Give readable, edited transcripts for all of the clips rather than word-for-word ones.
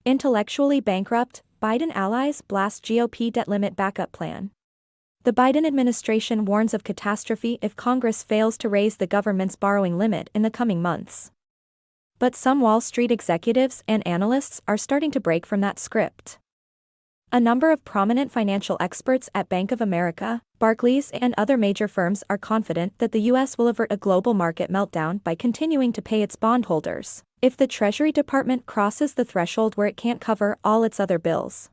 Intellectually bankrupt, Biden allies blast GOP debt limit backup plan. The Biden administration warns of catastrophe if Congress fails to raise the government's borrowing limit in the coming months. But some Wall Street executives and analysts are starting to break from that script. A number of prominent financial experts at Bank of America, Barclays, and other major firms are confident that the U.S. will avert a global market meltdown by continuing to pay its bondholders, if the Treasury Department crosses the threshold where it can't cover all its other bills.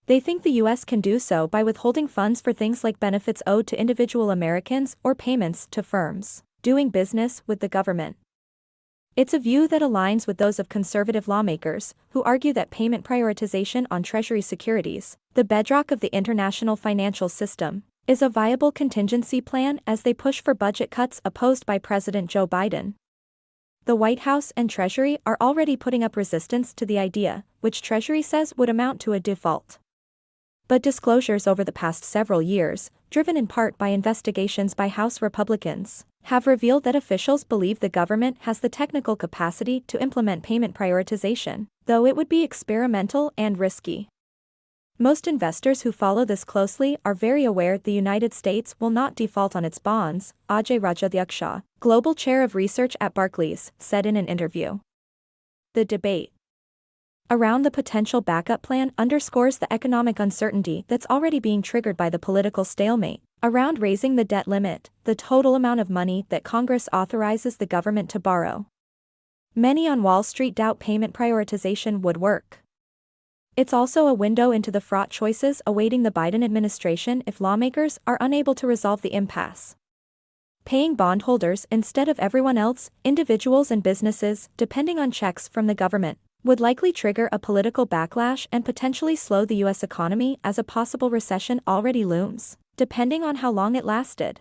They think the U.S. can do so by withholding funds for things like benefits owed to individual Americans or payments to firms doing business with the government. It's a view that aligns with those of conservative lawmakers, who argue that payment prioritization on Treasury securities, the bedrock of the international financial system, is a viable contingency plan as they push for budget cuts opposed by President Joe Biden. The White House and Treasury are already putting up resistance to the idea, which Treasury says would amount to a default. But disclosures over the past several years, driven in part by investigations by House Republicans, have revealed that officials believe the government has the technical capacity to implement payment prioritization, though it would be experimental and risky. Most investors who follow this closely are very aware the United States will not default on its bonds, Ajay Rajadhyaksha, global chair of research at Barclays, said in an interview. The debate around the potential backup plan underscores the economic uncertainty that's already being triggered by the political stalemate around raising the debt limit, the total amount of money that Congress authorizes the government to borrow. Many on Wall Street doubt payment prioritization would work. It's also a window into the fraught choices awaiting the Biden administration if lawmakers are unable to resolve the impasse. Paying bondholders instead of everyone else, individuals and businesses, depending on checks from the government, would likely trigger a political backlash and potentially slow the U.S. economy as a possible recession already looms, depending on how long it lasted.